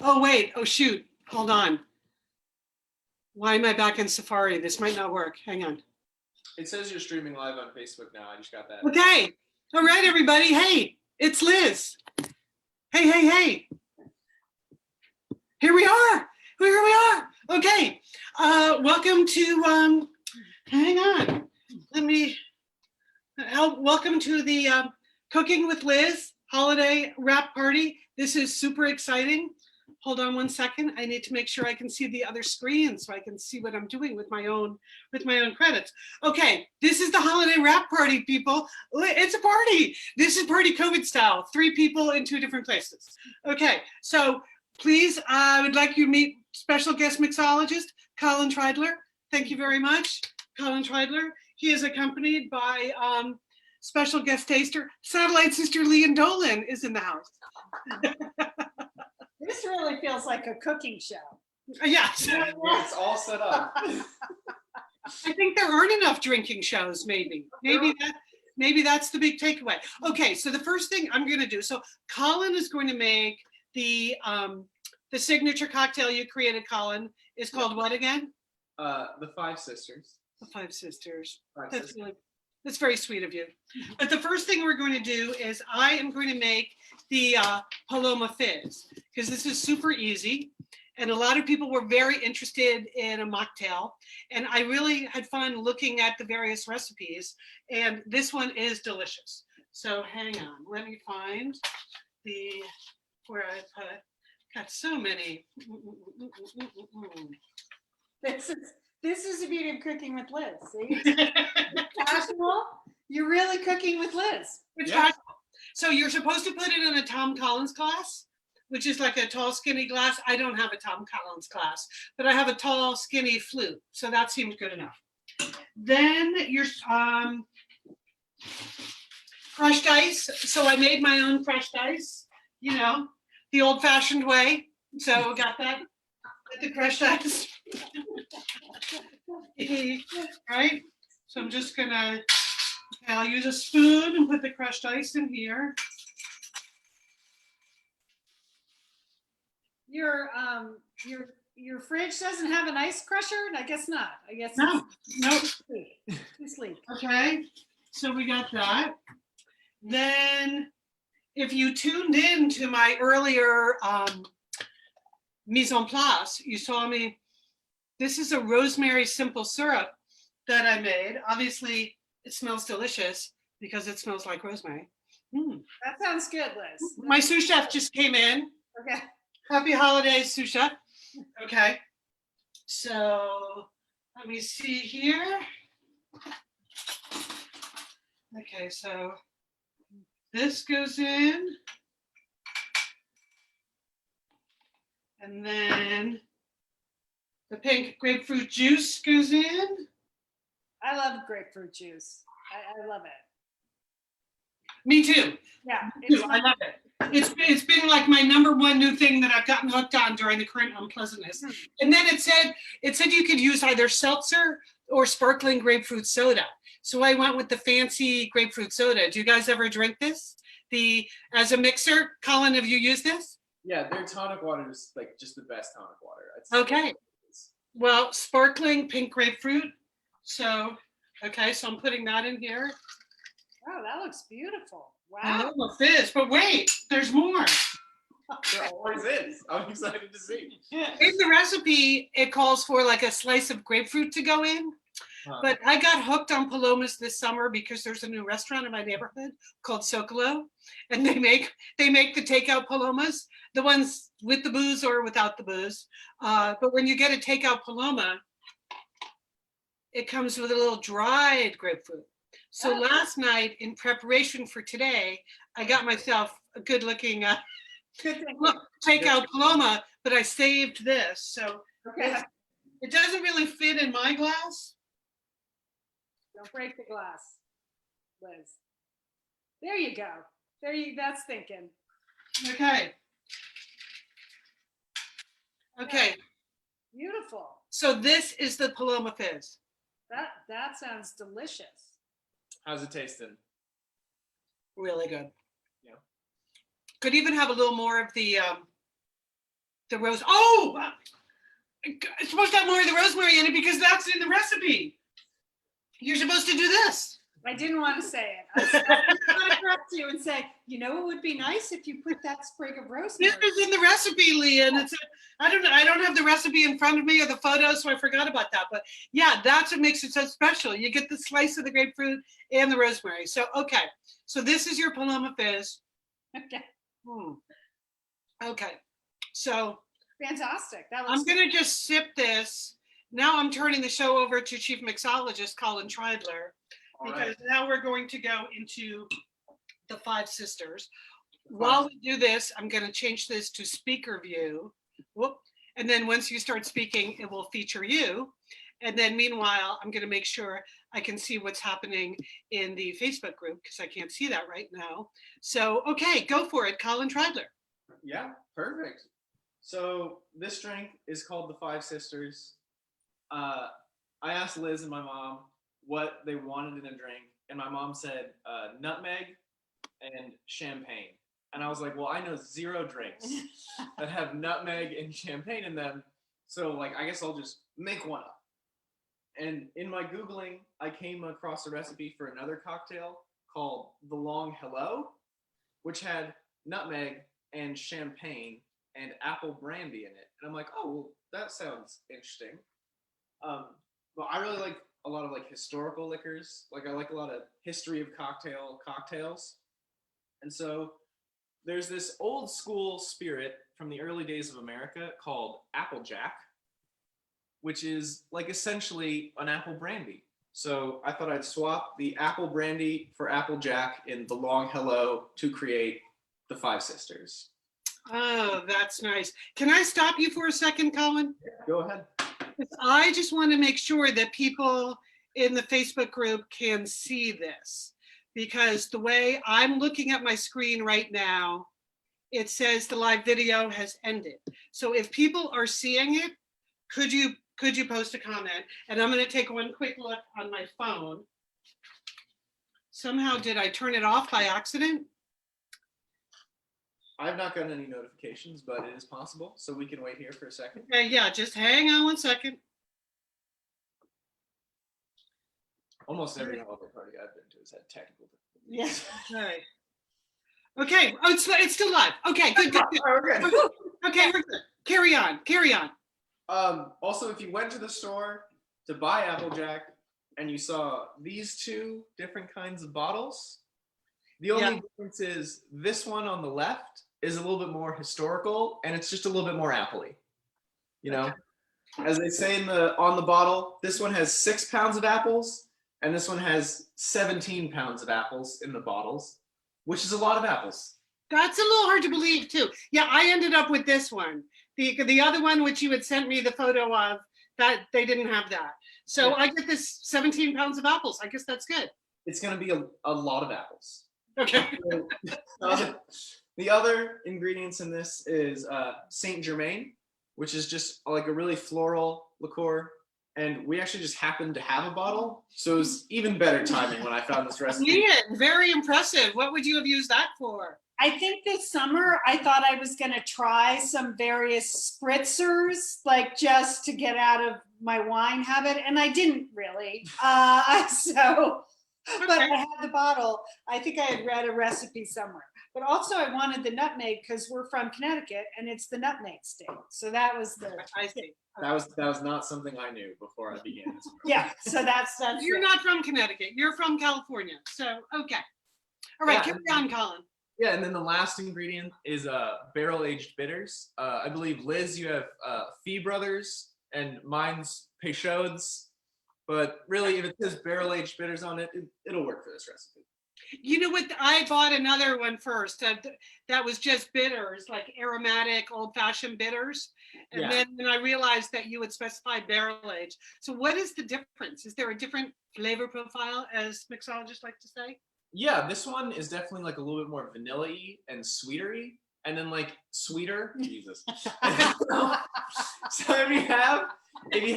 Oh, wait. Oh, shoot. Hold on. Why am I back in Safari? This might not work. Hang on. It says you're streaming live on Facebook now. I just got that. Okay. All right, everybody. Hey, it's Liz. Hey, hey, hey. Here we are. Here we are. Okay. Welcome to, hang on. Welcome to the Cooking with Liz holiday wrap party. This is super exciting. Hold on one second. I need to make sure I can see the other screen so I can see what I'm doing with my own credits. Okay, this is the holiday wrap party, people. It's a party. This is party COVID style. 3 people in 2 different places. Okay, so please, I would like you to meet special guest mixologist, Colin Treidler. Thank you very much, Colin Treidler. He is accompanied by special guest taster, satellite sister Lian Dolan is in the house. This really feels like a cooking show. Yes. It's all set up. I think there aren't enough drinking shows, maybe. Maybe that's the big takeaway. Okay, so the first thing I'm gonna do, so Colin is going to make the signature cocktail you created, Colin, is called what again? The 5 Sisters. The 5 Sisters. Sisters. That's very sweet of you. But the first thing we're going to do is I am going to make the Paloma Fizz, because this is super easy. And a lot of people were very interested in a mocktail. And I really had fun looking at the various recipes. And this one is delicious. So hang on, let me find where I got so many. This is the beauty of cooking with Liz. See? Casual. You're really cooking with Liz. Yeah. So you're supposed to put it in a Tom Collins glass, which is like a tall, skinny glass. I don't have a Tom Collins glass, but I have a tall, skinny flute. So that seems good enough. Then your crushed ice. So I made my own crushed ice, you know, the old fashioned way. So got that with the crushed ice. Right? So I'm just gonna, I'll use a spoon and put the crushed ice in here. Your fridge doesn't have an ice crusher? I guess not. I guess no. Too sleek. Okay, so we got that. Then if you tuned in to my earlier mise en place, you saw me. This is a rosemary simple syrup that I made. Obviously, it smells delicious because it smells like rosemary. That sounds good, Liz. My sous chef just came in. Okay. Happy holidays, sous chef. Okay. So let me see here. Okay, so this goes in. And then the pink grapefruit juice goes in. I love grapefruit juice. I love it. Me too. Yeah, I love it. It's been like my #1 new thing that I've gotten hooked on during the current unpleasantness. And then it said you could use either seltzer or sparkling grapefruit soda. So I went with the fancy grapefruit soda. Do you guys ever drink this? As a mixer, Colin, have you used this? Yeah, their tonic water is like just the best tonic water. Okay. Well, sparkling pink grapefruit. So, okay, so I'm putting that in here. Wow, that looks beautiful. Wow. Paloma Fizz, but wait, there's more. There always is. I'm excited to see. In the recipe, it calls for like a slice of grapefruit to go in. But I got hooked on Palomas this summer because there's a new restaurant in my neighborhood called Socolo, and they make the takeout Palomas, the ones with the booze or without the booze. But when you get a takeout Paloma, it comes with a little dried grapefruit. So last night, in preparation for today, I got myself a good-looking takeout Paloma, but I saved this. So it doesn't really fit in my glass. Don't break the glass, Liz. There you go. That's thinking. Okay. Okay. Beautiful. So this is the Paloma Fizz. That sounds delicious. How's it tasting? Really good. Yeah. Could even have a little more of the The rose. Oh, it's supposed to have more of the rosemary in it because that's in the recipe. You're supposed to do this. I didn't want to say it. I was going to correct you and say, you know, it would be nice if you put that sprig of rosemary. This is in the recipe, Lian. I don't have the recipe in front of me or the photos, so I forgot about that. But yeah, that's what makes it so special. You get the slice of the grapefruit and the rosemary. So okay, so this is your Paloma Fizz. Okay. Okay, so Fantastic. That I'm was gonna just sip this. Now I'm turning the show over to Chief Mixologist Colin Treidler, because now we're going to go into the Five Sisters. While we do this, I'm going to change this to speaker view. Whoop. And then once you start speaking, it will feature you. And then meanwhile, I'm going to make sure I can see what's happening in the Facebook group because I can't see that right now. So, okay, go for it, Colin Treidler. Yeah, perfect. So this drink is called the Five Sisters. I asked Liz and my mom what they wanted in a drink, and my mom said nutmeg and champagne. And I was like, well, I know 0 drinks that have nutmeg and champagne in them, so like I guess I'll just make one up. And in my Googling, I came across a recipe for another cocktail called the Long Hello, which had nutmeg and champagne and apple brandy in it. And I'm like, oh, well, that sounds interesting. But I really like a lot of like historical liquors. Like I like a lot of history of cocktails. And so there's this old school spirit from the early days of America called Applejack, which is like essentially an apple brandy. So I thought I'd swap the apple brandy for Applejack in the Long Hello to create the Five Sisters. Oh, that's nice. Can I stop you for a second, Colin? Yeah, go ahead. I just want to make sure that people in the Facebook group can see this, because the way I'm looking at my screen right now, it says the live video has ended. So if people are seeing it, could you post a comment? And I'm going to take one quick look on my phone. Somehow, did I turn it off by accident? I've not gotten any notifications, but it is possible. So we can wait here for a second. Okay, yeah, just hang on one second. Almost every holiday party I've been to has had technical difficulties. yes. Okay. Okay. Oh, it's still live. Okay, good. Okay. Okay, we're good. Carry on. Also, if you went to the store to buy Applejack and you saw these 2 different kinds of bottles, the only difference is this one on the left is a little bit more historical and it's just a little bit more appley. You know, as they say on the bottle, this one has 6 pounds of apples and this one has 17 pounds of apples in the bottles, which is a lot of apples. That's a little hard to believe too. Yeah, I ended up with this one. The other one, which you had sent me the photo of, that they didn't have that. So I get this 17 pounds of apples. I guess that's good. It's going to be a lot of apples. Okay. The other ingredients in this is Saint Germain, which is just like a really floral liqueur. And we actually just happened to have a bottle. So it was even better timing when I found this recipe. Lian, very impressive. What would you have used that for? I think this summer I thought I was going to try some various spritzers, like just to get out of my wine habit, and I didn't really. But I had the bottle. I think I had read a recipe somewhere. But also I wanted the nutmeg because we're from Connecticut and it's the nutmeg state. So that was the. I see. That was not something I knew before I began this. Yeah. So that's. You're not from Connecticut. You're from California. So okay. All right. Carry on, Colin. Yeah, and then the last ingredient is barrel-aged bitters. I believe, Liz, you have Fee Brothers, and mine's Peychaud's. But really, if it says barrel-aged bitters on it, it'll work for this recipe. You know what? I bought another one first. That was just bitters, like aromatic, old-fashioned bitters. And then I realized that you would specify barrel-aged. So what is the difference? Is there a different flavor profile, as mixologists like to say? Yeah, this one is definitely like a little bit more vanilla-y and sweetery, and then like sweeter. Jesus. So if you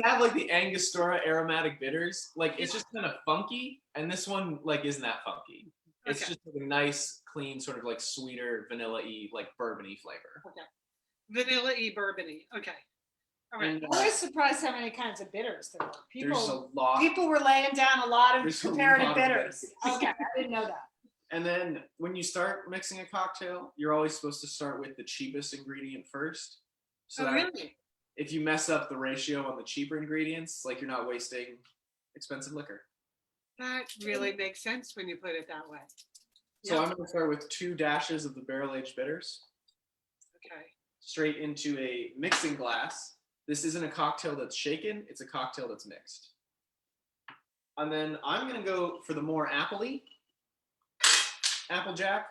have like the Angostura aromatic bitters, like it's just kind of funky, and this one like isn't that funky. It's just like a nice, clean, sort of like sweeter, vanilla-y, like bourbon-y flavor. Okay. Vanilla-y, bourbon-y. Okay. All right. And, I was surprised how many kinds of bitters there were. there's a People, lot. people were laying down a lot of There's a comparative lot of bitters. bitters. Okay, I didn't know that. And then when you start mixing a cocktail, you're always supposed to start with the cheapest ingredient first. So Oh, that really? if you mess up the ratio on the cheaper ingredients, like you're not wasting expensive liquor. That really makes sense when you put it that way. So Yeah. I'm going to start with 2 dashes of the barrel-aged bitters Okay. straight into a mixing glass. This isn't a cocktail that's shaken, it's a cocktail that's mixed. And then I'm going to go for the more appley, Applejack.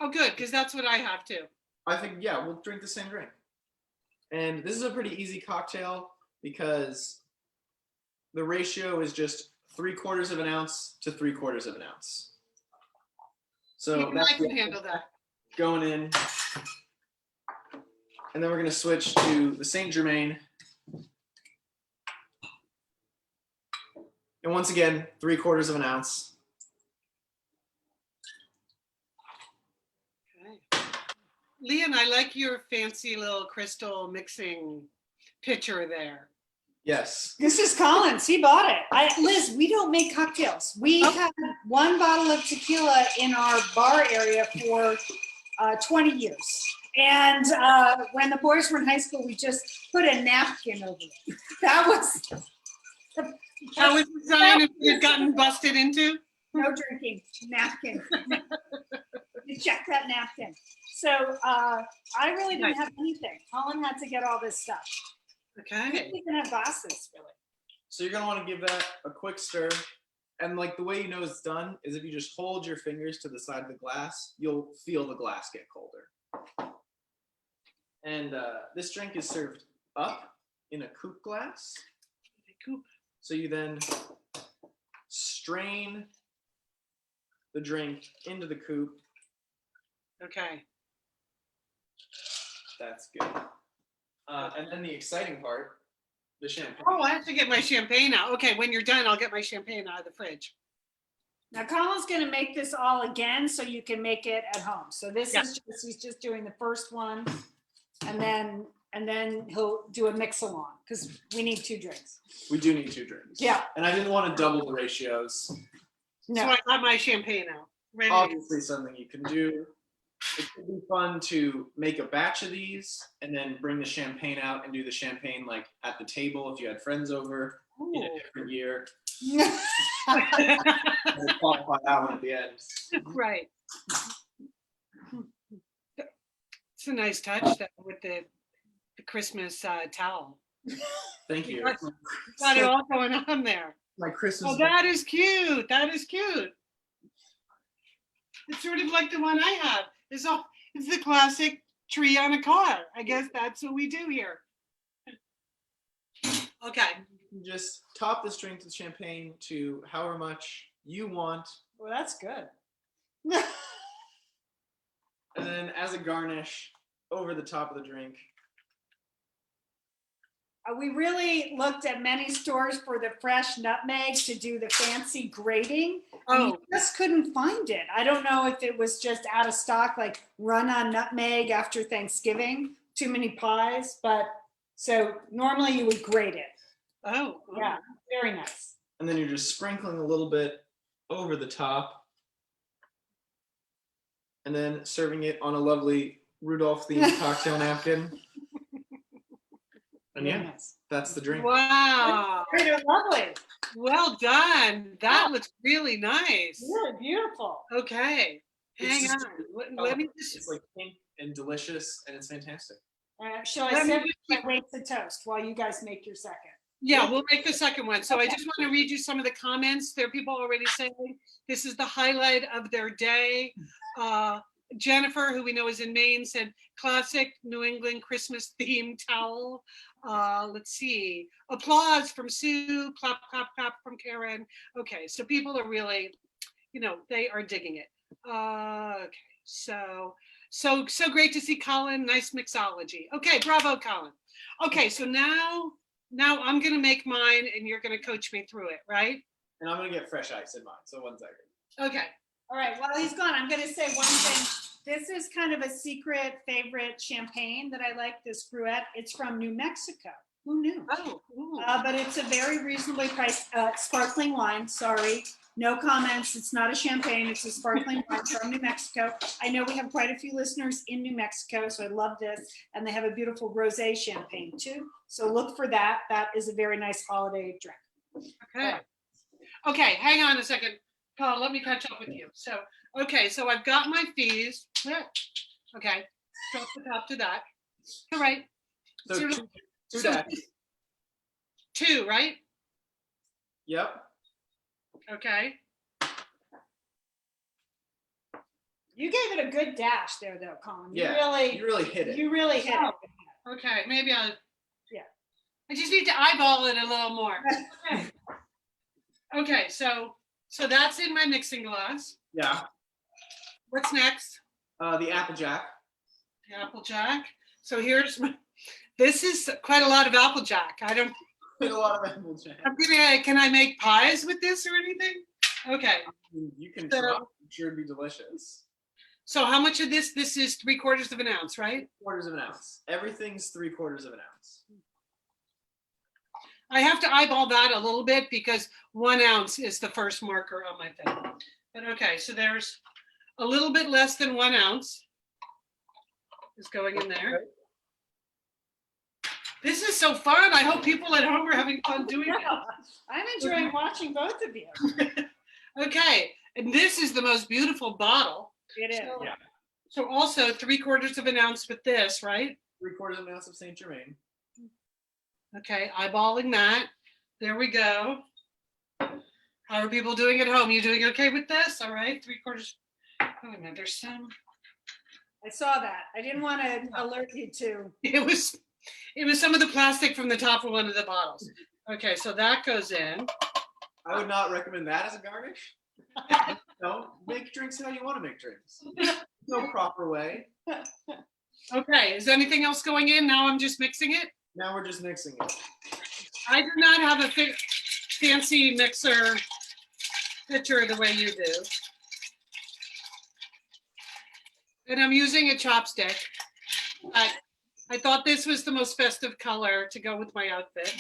Oh, good, because that's what I have too. I think, yeah, we'll drink the same drink. And this is a pretty easy cocktail because the ratio is just 3/4 of an ounce to 3/4 of an ounce. So Even I can handle that. going in. And then we're going to switch to the Saint Germain. And once again, 3/4 of an ounce. Okay. Lian, I like your fancy little crystal mixing pitcher there. Yes. This is Colin's. He bought it. Liz, we don't make cocktails. We had 1 bottle of tequila in our bar area for 20 years. And when the boys were in high school, we just put a napkin over it. That was That was the sign if you've gotten busted into? no drinking, napkin. You check that napkin. So I really didn't have anything. Colin had to get all this stuff. We Okay. didn't even have glasses, really. So you're going to want to give that a quick stir. And like the way you know it's done is if you just hold your fingers to the side of the glass, you'll feel the glass get colder. And this drink is served up in a coupe glass. Coupe. So you then strain the drink into the coupe. Okay. That's good. And then the exciting part, the champagne. Oh, I have to get my champagne out. Okay, when you're done, I'll get my champagne out of the fridge. Now Colin's gonna make this all again so you can make it at home. So this Yeah. is just, he's just doing the first one and then he'll do a mix along because we need 2 drinks. We do need 2 drinks. Yeah. And I didn't want to double the ratios. So No, I got my champagne out. Ready? Obviously something you can do. It could be fun to make a batch of these and then bring the champagne out and do the champagne like at the table if you had friends over in a Ooh. different year. We'll qualify that one at the end. Right. It's a nice touch that with the Christmas towel. Thank you. Got it all going on there. My Christmas. Oh, that is cute. That is cute. It's sort of like the one I have. It's the classic tree on a car. I guess that's what we do here. Okay. Just top this drink with champagne to however much you want. well, that's good. And then as a garnish, over the top of the drink. We really looked at many stores for the fresh nutmeg to do the fancy grating. And we Oh, just couldn't find it. I don't know if it was just out of stock, like run on nutmeg after Thanksgiving, too many pies, but so normally you would grate it. oh, Yeah, very nice. And then you're just sprinkling a little bit over the top. And then serving it on a lovely Rudolph themed cocktail napkin. And Very yeah, nice. that's the drink. Wow. They're lovely, Well done. That looks really nice. really beautiful. Okay. Hang It's on. just- Let me just. It's like pink and delicious and it's fantastic. Shall I Let me sip just my wait to toast while you guys make your second? Yeah, we'll make the second one. So I just want to read you some of the comments. There are people already saying this is the highlight of their day. Jennifer, who we know is in Maine, said classic New England Christmas themed towel. Let's see. Applause from Sue. Clap, clap, clap from Karen. Okay, so people are really, they are digging it. Okay, so great to see Colin. Nice mixology. Okay, bravo, Colin. Okay, so now I'm gonna make mine and you're gonna coach me through it, right? And I'm gonna get fresh ice in mine. So 1 second. Okay. All right, while he's gone, I'm gonna say one thing. This is kind of a secret favorite champagne that I like, this Gruet. It's from New Mexico. Who knew? Oh, ooh. But it's a very reasonably priced sparkling wine. Sorry, no comments. It's not a champagne. It's a sparkling wine from New Mexico. I know we have quite a few listeners in New Mexico, so I love this. And they have a beautiful rosé champagne too. So look for that. That is a very nice holiday drink. Okay. Okay, hang on a second. Paul, let me catch up with you. So, okay, so I've got my fees. Okay, stop the top to that. All right. So So- two so- dashes. 2, right? Yep. Okay. You gave it a good dash there, though, Colin. You Yeah, really, you really hit it. you really hit it. Okay, maybe I'll. Yeah. I just need to eyeball it a little more. Okay. Okay, so that's in my mixing glass. Yeah. What's next? The Applejack. The Applejack. So here's my, this is quite a lot of Applejack. I don't, A lot of Applejack. can I make pies with this or anything? Okay, You can So- try. I'm sure it'd be delicious. so how much of this? This is 3/4 of an ounce, right? 1/4 of an ounce. Everything's 3/4 of an ounce. I have to eyeball that a little bit because 1 ounce is the first marker on my thing. But okay, so there's a little bit less than 1 ounce is going in there. This is so fun. I hope people at home are having fun doing it. I'm enjoying watching both of you. Okay, and this is the most beautiful bottle. It is. So- Yeah. So also 3/4 of an ounce with this, right? 3/4 of an ounce of Saint Germain. Okay, eyeballing that. There we go. How are people doing at home? You doing okay with this? All right, 3/4. Oh, wait a minute, there's some. I saw that. I didn't want to alert you to. It was some of the plastic from the top of one of the bottles. Okay, so that goes in. I would not recommend that as a garnish. No, make drinks how you want to make drinks. No proper way. Okay, is anything else going in? Now I'm just mixing it. Now we're just mixing it. I do not have a fancy mixer pitcher the way you do. And I'm using a chopstick. I thought this was the most festive color to go with my outfit.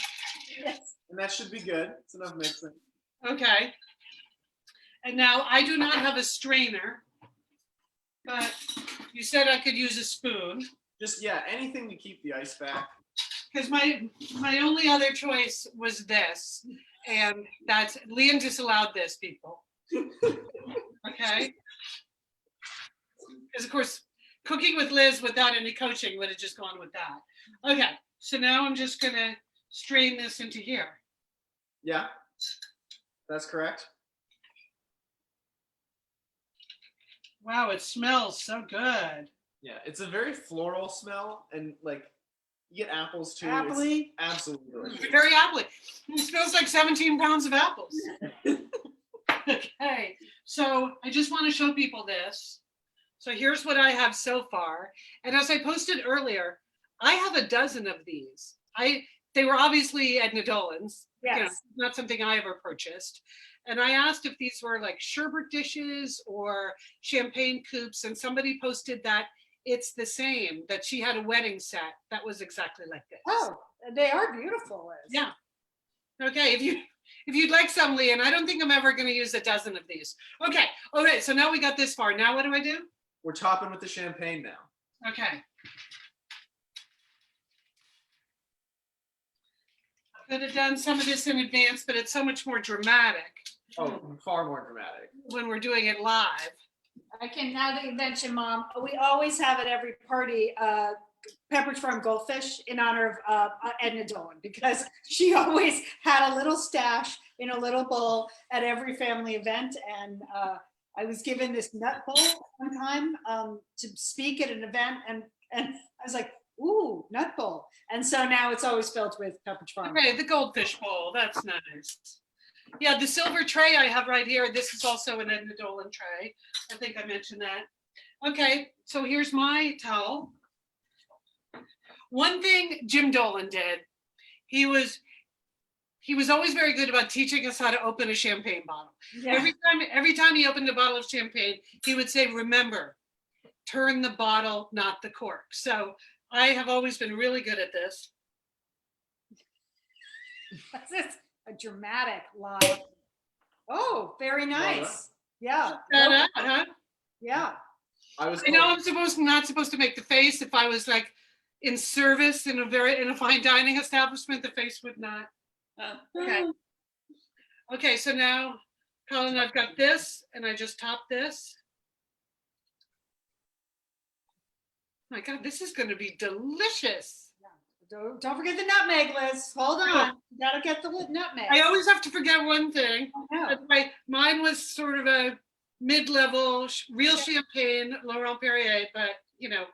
Yes. And that should be good. It's enough mixing. Okay. And now I do not have a strainer, but you said I could use a spoon. Just, yeah, anything to keep the ice back. Because my only other choice was this, and that's Lian disallowed this, people. Okay. Because of course, cooking with Liz without any coaching would have just gone with that. Okay, so now I'm just gonna strain this into here. Yeah, that's correct. Wow, it smells so good. Yeah, it's a very floral smell, and like you get apples too. Appley. It's absolutely delicious. Very apply. It smells like 17 pounds of apples. Okay, so I just want to show people this. So here's what I have so far. And as I posted earlier, I have a dozen of these. They were obviously Edna Dolan's. Yes. You know, not something I ever purchased. And I asked if these were like sherbet dishes or champagne coupes, and somebody posted that it's the same, that she had a wedding set that was exactly like this. Oh, they are beautiful, Liz. Yeah. Okay, if you'd like some, Lian, I don't think I'm ever going to use a dozen of these. Okay, all right, so now we got this far. Now what do I do? We're topping with the champagne now. Okay. I could have done some of this in advance, but it's so much more dramatic Oh, far more dramatic. when we're doing it live. I can, now that you mention, Mom, we always have at every party, Pepperidge Farm goldfish in honor of Edna Dolan, because she always had a little stash in a little bowl at every family event. And I was given this nut bowl one time to speak at an event, and I was like, ooh, nut bowl. And so now it's always filled with Pepperidge Farm. Okay, the goldfish bowl, that's nice. Yeah, the silver tray I have right here, this is also an Edna Dolan tray. I think I mentioned that. Okay, so here's my towel. One thing Jim Dolan did, he was always very good about teaching us how to open a champagne bottle. Yeah. Every time he opened a bottle of champagne, he would say, remember, turn the bottle, not the cork. So I have always been really good at this. This is a dramatic line. Oh, very nice. Yeah. That, huh? Yeah. I was. I know I'm not supposed to make the face. If I was like in service in a fine dining establishment, the face would not. Okay. Okay, so now, Colin, I've got this, and I just top this. My God, this is going to be delicious. Don't forget the nutmeg, Liz. Hold on. You gotta get the nutmeg. I always have to forget one thing. I know. Mine was sort of a mid-level, real champagne, Laurent Perrier, but you know,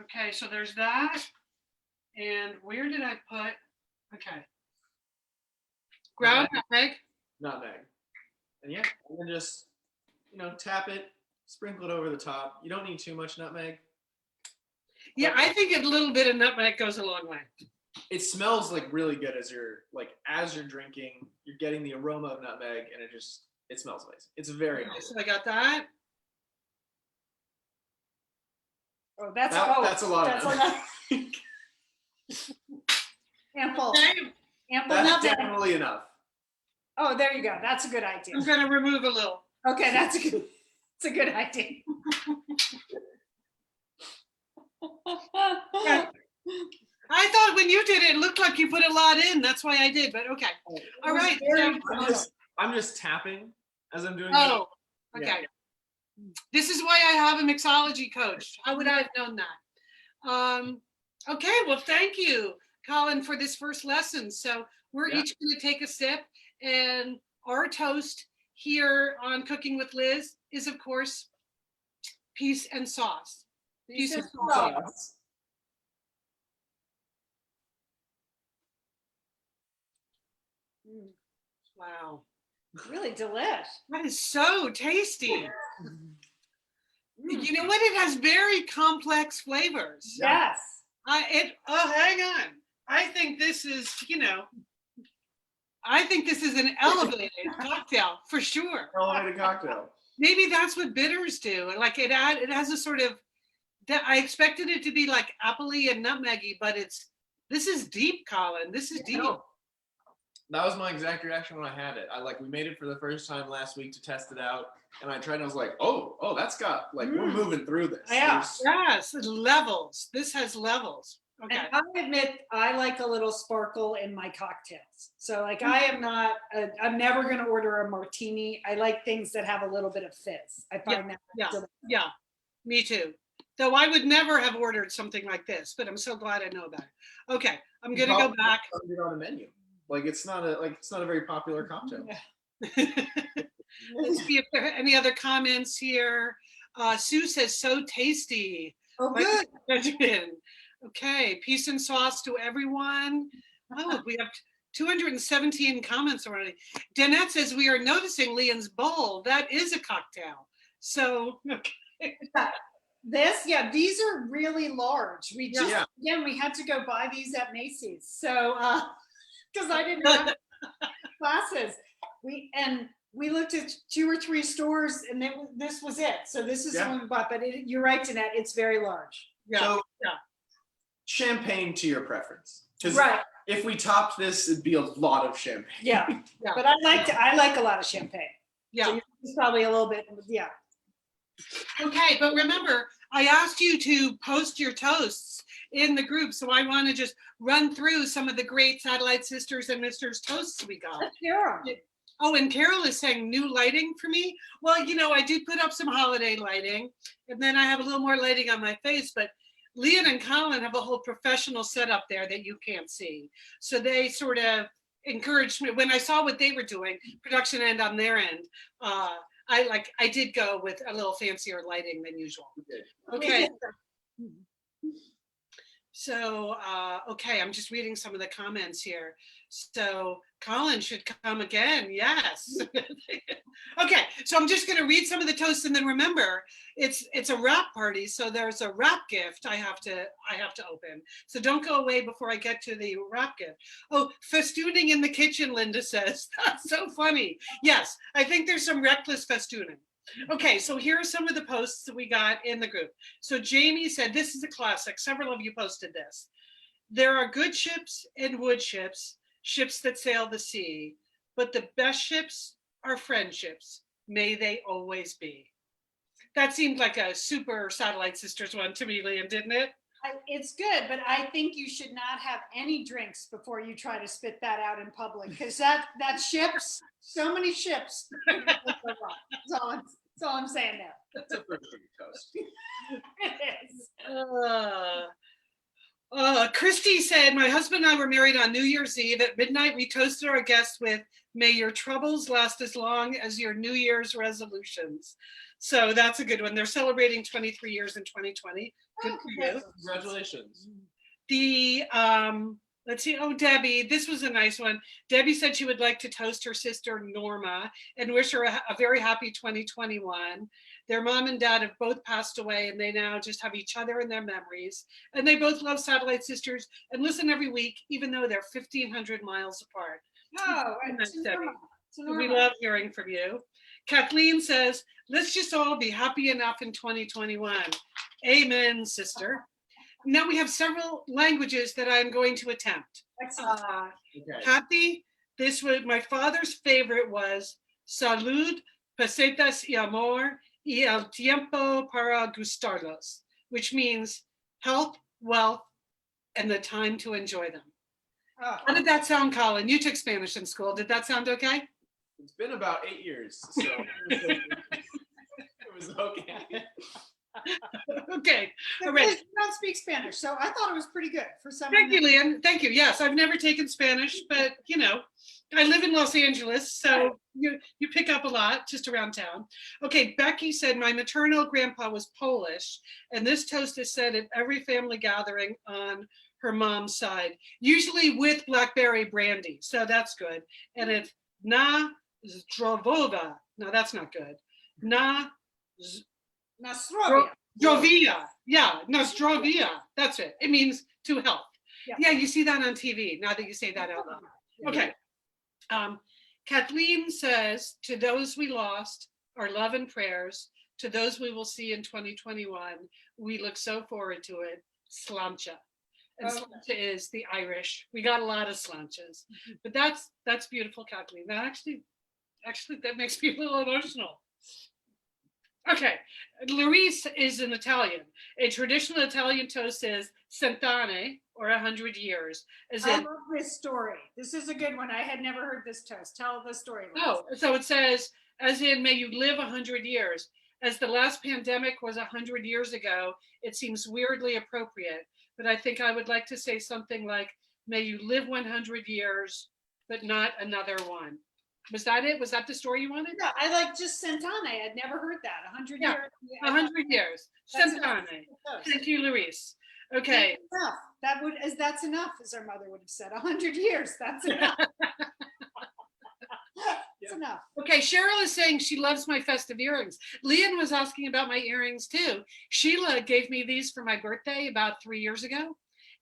okay, so there's that. And where did I put, okay. Ground nutmeg. Nutmeg. And yeah, and then just, tap it, sprinkle it over the top. You don't need too much nutmeg. Yeah, I think a little bit of nutmeg goes a long way. It smells like really good as you're drinking. You're getting the aroma of nutmeg, and it smells amazing. It's very Okay, nice. so I got that. Oh, that's That's a lot. That's of enough. Ample. Okay, Ample That's nutmeg. definitely enough. Oh, there you go. That's a good idea. I'm gonna remove a little. Okay, that's a good idea. Yeah. I thought when you did it, it looked like you put a lot in. That's why I did, but okay. All right. So, I'm just tapping as I'm doing oh, it. okay. This is why I have a mixology coach. How would I have known that? Okay, well, thank you, Colin, for this first lesson. So we're each going to take a sip, and our toast here on Cooking with Liz is, of course, peace and sauce. Peace and sauce. Wow. Really delish. That is so tasty. You know what? It has very complex flavors. Yes. Hang on. I think this is, I think this is an elevated cocktail for sure. Elevated cocktail. Maybe that's what bitters do. Like it has a sort of, that I expected it to be like appley and nutmeggy, but this is deep, Colin. This is deep. That was my exact reaction when I had it. We made it for the first time last week to test it out, and I tried and I was like, oh, that's got, we're moving through this. Yeah. Yes, levels. This has levels. Okay. And I admit I like a little sparkle in my cocktails. So I'm never going to order a martini. I like things that have a little bit of fizz. I find that. Yeah, me too. Though I would never have ordered something like this, but I'm so glad I know about it. Okay, I'm going to go back. It on the menu. It's not a very popular cocktail. Let's see if there are any other comments here. Sue says, so tasty. Oh, good. Okay, peace and sauce to everyone. Oh, we have 217 comments already. Danette says, we are noticing Lian's bowl. That is a cocktail. So, okay. These are really large. We had to go buy these at Macy's. So, because I didn't have glasses. We looked at 2 or 3 stores, and this was it. So this is the one we bought. But you're right, Danette. It's very large. Champagne to your preference. Right. If we topped this, it'd be a lot of champagne. Yeah. But I like a lot of champagne. Yeah. So it's probably a little bit. Yeah. Okay, but remember, I asked you to post your toasts in the group, so I want to just run through some of the great Satellite Sisters and Misters toasts we got. Sure. Oh, and Carol is saying new lighting for me. Well, I did put up some holiday lighting, and then I have a little more lighting on my face, but Lian and Colin have a whole professional setup there that you can't see. So they sort of encouraged me when I saw what they were doing, production end on their end. I did go with a little fancier lighting than usual. Okay. So, okay, I'm just reading some of the comments here. So Colin should come again. Yes. Okay, so I'm just going to read some of the toasts, and then remember, it's a wrap party, so there's a wrap gift I have to open. So don't go away before I get to the wrap gift. Oh, festooning in the kitchen, Linda says. That's so funny. Yes, I think there's some reckless festooning. Okay, so here are some of the posts that we got in the group. So Jamie said, this is a classic. Several of you posted this. There are good ships and wood ships, ships that sail the sea, but the best ships are friendships. May they always be. That seemed like a super Satellite Sisters one to me, Lian, didn't it? It's good, but I think you should not have any drinks before you try to spit that out in public, because that ships, so many ships. That's all I'm saying there. That's a first drink toast. It is. Christy said, my husband and I were married on New Year's Eve. At midnight, we toasted our guests with, may your troubles last as long as your New Year's resolutions. So that's a good one. They're celebrating 23 years in 2020. Good for you. Congratulations. The, let's see, oh, Debbie, this was a nice one. Debbie said she would like to toast her sister Norma and wish her a very happy 2021. Their mom and dad have both passed away and they now just have each other in their memories. And they both love Satellite Sisters and listen every week, even though they're 1,500 miles apart. Oh, Nice, it's Debbie. Norma. It's Norma. We love hearing from you. Kathleen says, let's just all be happy enough in 2021. Amen, sister. Now we have several languages that I'm going to attempt. Excellent. Okay. Happy, this was, my father's favorite was salud, pesetas y amor y el tiempo para gustarlos, which means health, wealth, and the time to enjoy them. Oh. How did that sound, Colin? You took Spanish in school. Did that sound okay? It's been about 8 years, so it was okay. Okay. All Liz, right. you don't speak Spanish, so I thought it was pretty good for someone. Thank you, Lian. Thank you. Yes, I've never taken Spanish, but you know, I live in Los Angeles, so you pick up a lot just around town. Okay, Becky said my maternal grandpa was Polish, and this toast is said at every family gathering on her mom's side, usually with blackberry brandy. So that's good. And it's na zdrowowa. No, that's not good. Na Nasrovia. zdrowia. Yeah, na zdrowia. That's it. It means to health. Yeah. Yeah, you see that on TV now that you say that out loud. Okay. Kathleen says, to those we lost, our love and prayers. To those we will see in 2021, we look so forward to it. Sláinte. And sláinte is the Irish. We got a lot of slanches, but that's beautiful, Kathleen. That actually that makes me a little emotional. Okay, Luis is an Italian. A traditional Italian toast is cent'anni, or 100 years. As I in, love this story. This is a good one. I had never heard this toast. Tell the story. Liz. oh, so it says, as in, may you live 100 years. As the last pandemic was 100 years ago, it seems weirdly appropriate, but I think I would like to say something like, may you live 100 years, but not another one. Was that it? Was that the story you wanted? Yeah, I like just cent'anni. I'd never heard that. 100 Yeah, years. 100 years. That's Cent'anni. Toast. Thank you, Luis. Okay. That's enough. That's enough, as our mother would have said. 100 years. That's enough. That's enough. Okay, Cheryl is saying she loves my festive earrings. Lian was asking about my earrings too. Sheila gave me these for my birthday about 3 years ago.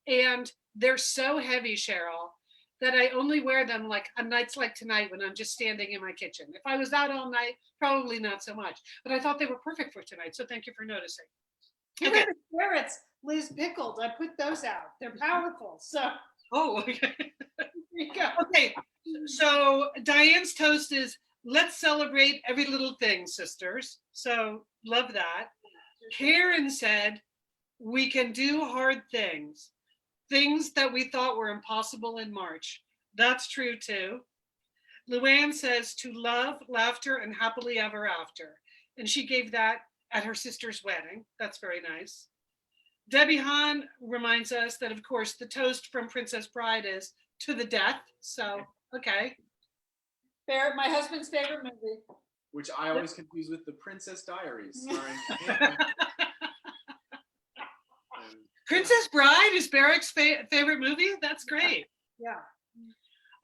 And they're so heavy, Cheryl, that I only wear them like on nights like tonight when I'm just standing in my kitchen. If I was out all night, probably not so much. But I thought they were perfect for tonight, so thank you for noticing. Here Okay. are the carrots Liz pickled. I put those out. They're powerful. So Oh, okay. there you go. Okay, so Diane's toast is, let's celebrate every little thing, sisters. So love that. Karen said, we can do hard things. Things that we thought were impossible in March. That's true too. Luann says, to love, laughter, and happily ever after. And she gave that at her sister's wedding. That's very nice. Debbie Hahn reminds us that, of course, the toast from Princess Bride is to the death. So, okay. My husband's favorite movie. Which I always confuse with the Princess Diaries. Starring Princess Bride is Barrick's favorite movie? That's great. Yeah.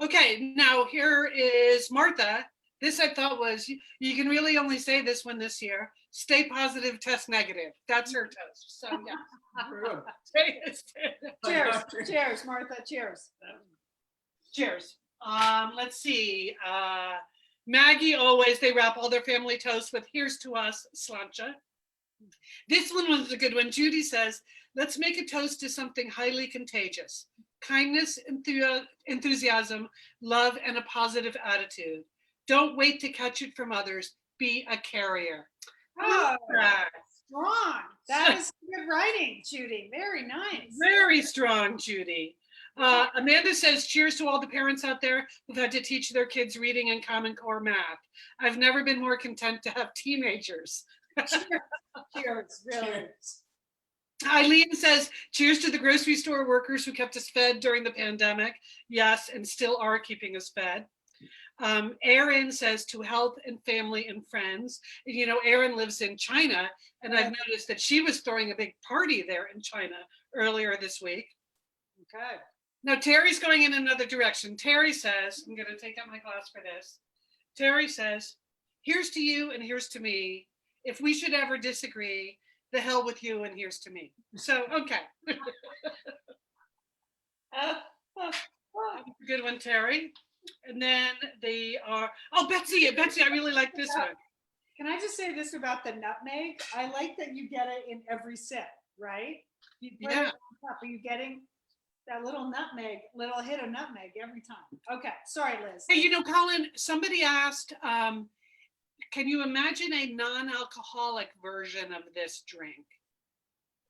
Okay, now here is Martha. This I thought was, you can really only say this one this year. Stay positive, test negative. That's her toast. So yeah. Cheers. Cheers, Martha. Cheers. Cheers. Let's see. Maggie, always, they wrap all their family toast with "Here's to us, slancha." This one was a good one. Judy says, let's make a toast to something highly contagious. Kindness, enthusiasm, love, and a positive attitude. Don't wait to catch it from others. Be a carrier. Oh, strong. That is good writing, Judy. Very nice. Very strong, Judy. Amanda says, cheers to all the parents out there who've had to teach their kids reading and Common Core math. I've never been more content to have teenagers. Cheers, really. Cheers. Eileen says, cheers to the grocery store workers who kept us fed during the pandemic. Yes, and still are keeping us fed. Erin says, to health and family and friends. You know, Erin lives in China, and I've noticed that she was throwing a big party there in China earlier this week. Okay. Now, Terry's going in another direction. Terry says, I'm going to take out my glass for this. Terry says, here's to you and here's to me. If we should ever disagree, the hell with you and here's to me. So, okay. Good one, Terry. And then they are, oh, Betsy, I really like this one. Can I just say this about the nutmeg? I like that you get it in every sip, right? You put it on top. Are you getting that little nutmeg, little hit of nutmeg every time? Okay, sorry, Liz. Hey, you know, Colin, somebody asked, can you imagine a non-alcoholic version of this drink?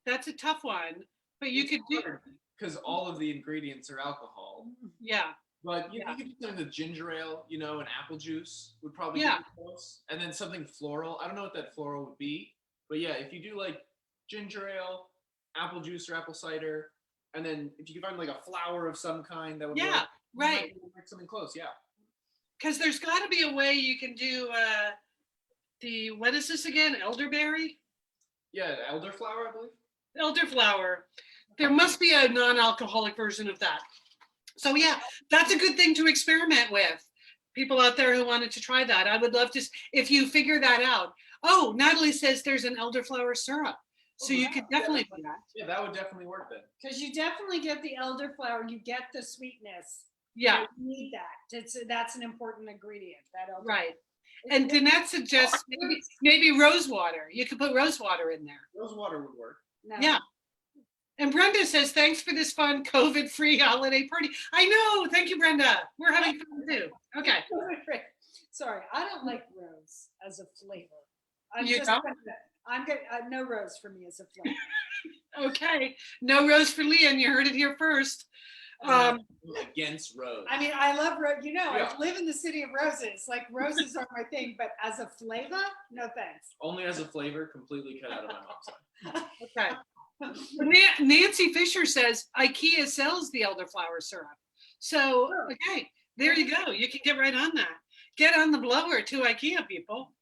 That's a tough one, but you could do, because all of the ingredients are alcohol. yeah. But you could do something with ginger ale, you know, and apple juice would probably be close. And then something floral. I don't know what that floral would be, but yeah, if you do like ginger ale, apple juice or apple cider, and then if you could find like a flower of some kind that would work, right. Make something close, yeah. Because there's got to be a way you can do the, what is this again? Elderberry? Yeah, elderflower, I believe. Elderflower. There must be a non-alcoholic version of that. So yeah, that's a good thing to experiment with. People out there who wanted to try that. I would love to, if you figure that out. Oh, Natalie says there's an elderflower syrup. So you could definitely do that. Yeah, that would definitely work then. Because you definitely get the elderflower, you get the sweetness. Yeah. You need that. That's an important ingredient. That elderflower. Right. And Danette suggests maybe rose water. You could put rose water in there. Rose water would work. No. Yeah. And Brenda says, thanks for this fun COVID-free holiday party. I know. Thank you, Brenda. We're having fun too. Okay. Sorry, I don't like rose as a flavor. You don't? I'm good. No rose for me as a flavor. Okay. No rose for Lian. You heard it here first. Against rose. I mean, I love rose. You know, Yeah. I live in the city of roses. Like roses are my thing, but as a flavor, no thanks. Only as a flavor, completely cut out of my mom's side. Okay. Nancy Fisher says IKEA sells the elderflower syrup. So, okay, there you go. You can get right on that. Get on the blower to IKEA, people.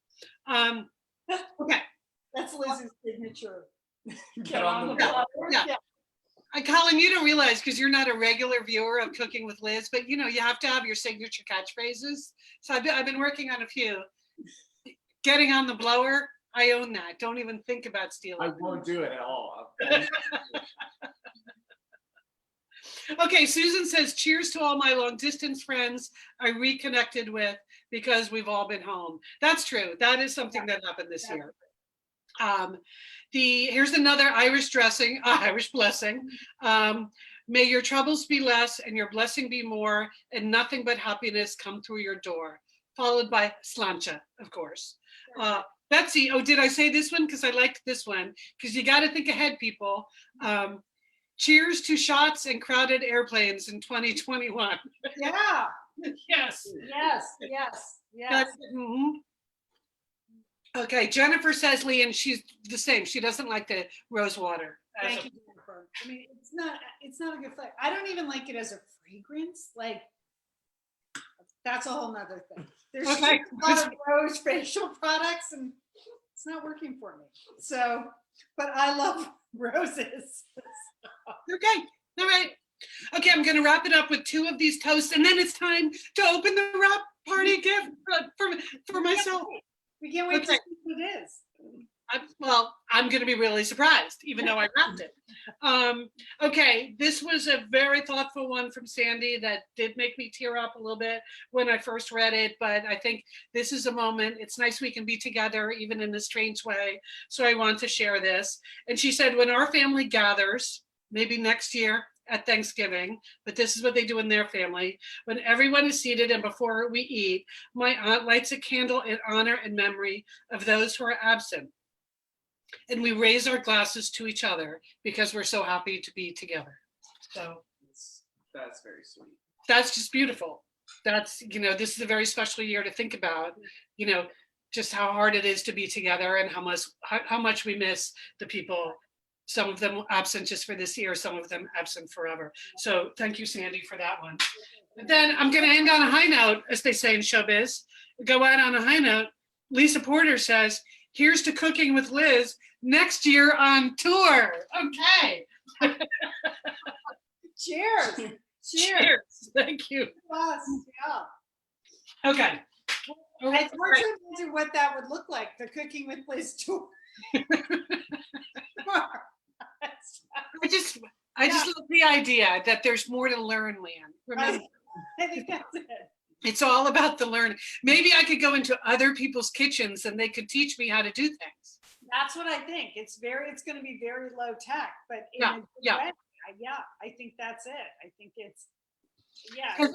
Okay. That's Liz's signature. Get on the blower. Yeah. Colin, you don't realize because you're not a regular viewer of Cooking with Liz, but you know, you have to have your signature catchphrases. So I've been working on a few. Getting on the blower, I own that. Don't even think about stealing. I won't do it at all. Okay, Susan says, cheers to all my long distance friends I reconnected with because we've all been home. That's true. That is something that happened this year. Here's another Irish blessing. May your troubles be less and your blessing be more, and nothing but happiness come through your door. Followed by slancha, of course. Betsy, oh, did I say this one? Because I liked this one. Because you got to think ahead, people. Cheers to shots and crowded airplanes in 2021. Yeah. Yes. Yes. Okay, Jennifer says, Lian, she's the same. She doesn't like the rose water. Thank you, Jennifer. I mean, it's not a good flavor. I don't even like it as a fragrance. Like, that's a whole nother thing. There's a lot of rose facial products and it's not working for me. So, but I love roses. Okay, all right. Okay, I'm going to wrap it up with 2 of these toasts, and then it's time to open the wrap party gift for myself. We can't wait to see what it is. I'm going to be really surprised, even though I wrapped it. Okay, this was a very thoughtful one from Sandy that did make me tear up a little bit when I first read it, but I think this is a moment. It's nice we can be together, even in a strange way. So I want to share this. And she said, when our family gathers, maybe next year at Thanksgiving, but this is what they do in their family. When everyone is seated and before we eat, my aunt lights a candle in honor and memory of those who are absent. And we raise our glasses to each other because we're so happy to be together. So that's very sweet. That's just beautiful. That's, this is a very special year to think about, just how hard it is to be together and how much we miss the people, some of them absent just for this year, some of them absent forever. So thank you, Sandy, for that one. But then I'm going to end on a high note, as they say in showbiz. Go out on a high note. Lisa Porter says, here's to cooking with Liz next year on tour. Okay. Cheers. Cheers. Thank you. Yes, yeah. Okay. It's hard to imagine what that would look like, the Cooking with Liz tour. I just love the idea that there's more to learn, Lian. Remember, I think that's it. it's all about the learning. Maybe I could go into other people's kitchens and they could teach me how to do things. That's what I think. It's going to be very low tech, but in a good yeah. way. Yeah, I think that's it. I think it's, yeah.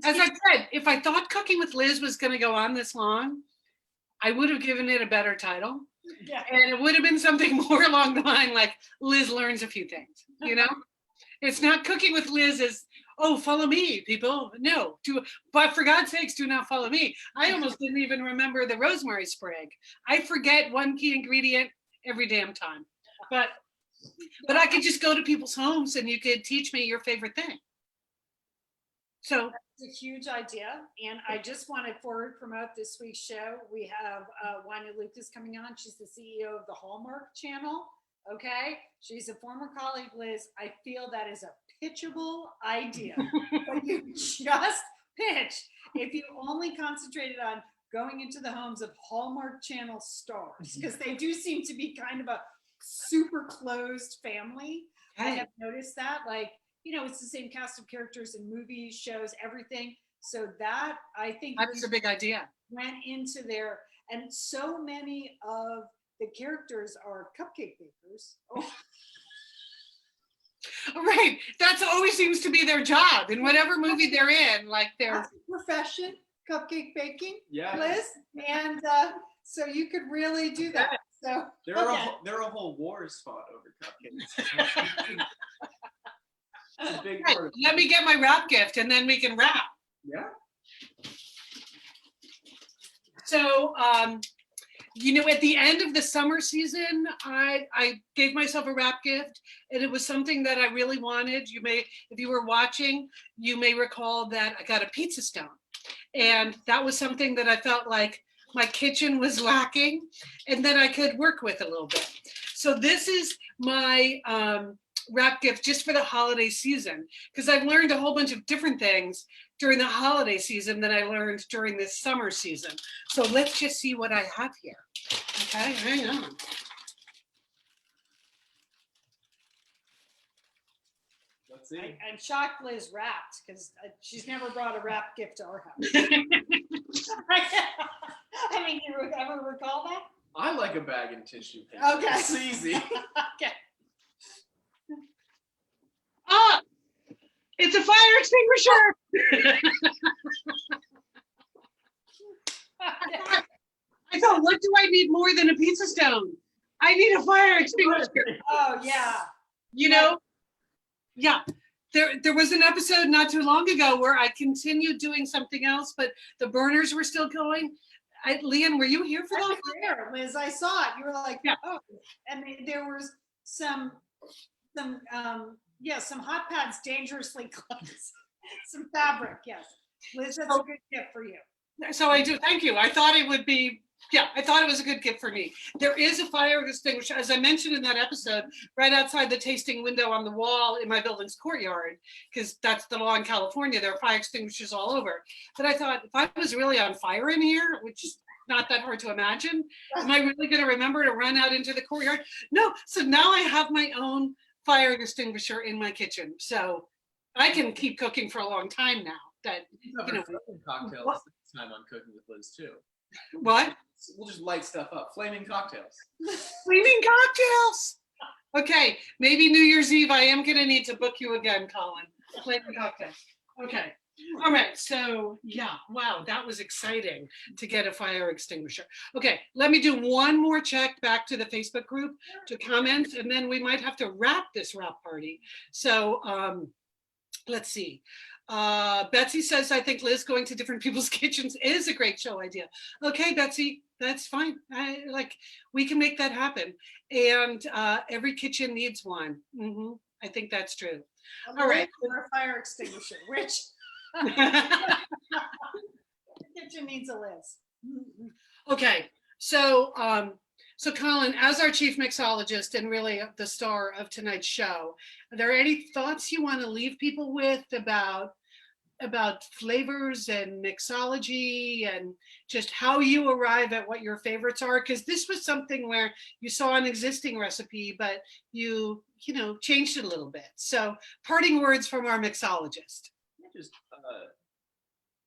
As I said, if I thought Cooking with Liz was going to go on this long, I would have given it a better title. Yeah. And it would have been something more along the line like Liz learns a few things, It's not Cooking with Liz as, oh, follow me, people. No, but for God's sakes, do not follow me. I almost didn't even remember the rosemary sprig. I forget one key ingredient every damn time. But I could just go to people's homes and you could teach me your favorite thing. So it's a huge idea. And I just want to promote this week's show. We have Wanya Lucas coming on. She's the CEO of the Hallmark Channel. Okay. She's a former colleague, Liz. I feel that is a pitchable idea. But you just pitch if you only concentrated on going into the homes of Hallmark Channel stars, because they do seem to be kind of a super closed family. I have noticed that, it's the same cast of characters in movies, shows, everything. So that, I think that was a big idea. Went into there, and so many of the characters are cupcake bakers. Oh. Right. That's always seems to be their job in whatever movie they're in, their profession, cupcake baking, yeah. Liz. And so you could really do that. So there are a whole wars fought over cupcakes. A big right. part of Let me get my wrap gift and then we can wrap. Yeah. So at the end of the summer season, I gave myself a wrap gift, and it was something that I really wanted. If you were watching, you may recall that I got a pizza stone, and that was something that I felt like my kitchen was lacking and that I could work with a little bit. So this is my wrap gift just for the holiday season, because I've learned a whole bunch of different things during the holiday season than I learned during this summer season. So let's just see what I have here. Okay, hang on. Let's see. I'm shocked Liz wrapped, because she's never brought a wrap gift to our house. I mean, you ever recall that? I like a bag and tissue paper. Okay. It's easy. Okay. Ah, it's a fire extinguisher. I thought, what do I need more than a pizza stone? I need a fire extinguisher. Oh yeah. Yeah. There was an episode not too long ago where I continued doing something else, but the burners were still going. Lian, were you here for that? There, Liz, I saw it. You were like, yeah. Oh, and there was some hot pads dangerously close. Some fabric, yes. Liz, that's a good gift for you. So I do, thank you. I thought it would be, I thought it was a good gift for me. There is a fire extinguisher, as I mentioned in that episode, right outside the tasting window on the wall in my building's courtyard, because that's the law in California. There are fire extinguishers all over. But I thought, if I was really on fire in here, which not that hard to imagine. Am I really going to remember to run out into the courtyard? No. So now I have my own fire extinguisher in my kitchen. So I can keep cooking for a long time now. That, you know, cocktails next time on Cooking with Liz too. what? We'll just light stuff up. Flaming cocktails. Flaming cocktails. Okay, maybe New Year's Eve, I am gonna need to book you again, Colin. Flaming cocktails. Okay. All right, so yeah, wow, that was exciting to get a fire extinguisher. Okay, let me do one more check back to the Facebook group to comment, and then we might have to wrap this wrap party. So let's see. Betsy says, I think Liz going to different people's kitchens is a great show idea. Okay, Betsy, that's fine. We can make that happen. And every kitchen needs one. I think that's true. All right. Or a fire extinguisher, Rich. The kitchen needs a Liz. Okay, so so Colin, as our chief mixologist and really the star of tonight's show, are there any thoughts you want to leave people with about flavors and mixology and just how you arrive at what your favorites are? Because this was something where you saw an existing recipe, but you changed it a little bit. So parting words from our mixologist. Just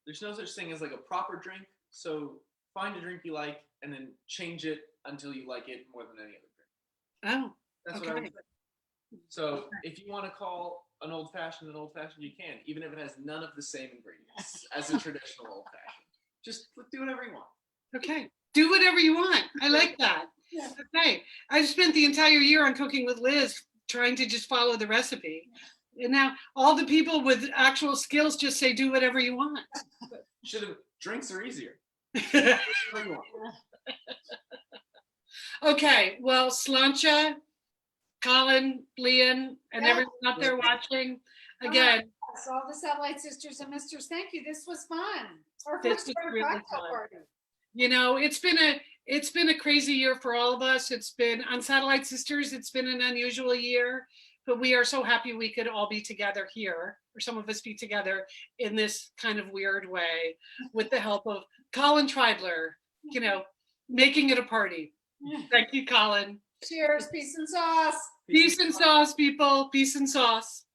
there's no such thing as like a proper drink. So find a drink you like and then change it until you like it more than any other drink. Oh, That's okay. what I would say. So if you want to call an old fashioned, you can, even if it has none of the same ingredients as a traditional old fashioned. Just do whatever you want. Okay, do whatever you want. I like that. Yeah. Okay, I've spent the entire year on Cooking with Liz trying to just follow the recipe. And now all the people with actual skills just say, do whatever you want. Drinks are easier. Okay, well, Slancha, Colin, Lian, and everyone up there watching, again, So all the Satellite Sisters and Misters, thank you. This was fun. Our This first was ever really cocktail fun. party. it's been a crazy year for all of us. It's been on Satellite Sisters, it's been an unusual year, but we are so happy we could all be together here, or some of us be together in this kind of weird way with the help of Colin Treidler, making it a party. Thank you, Colin. Cheers, peace and sauce. Peace and sauce, people. Peace and sauce.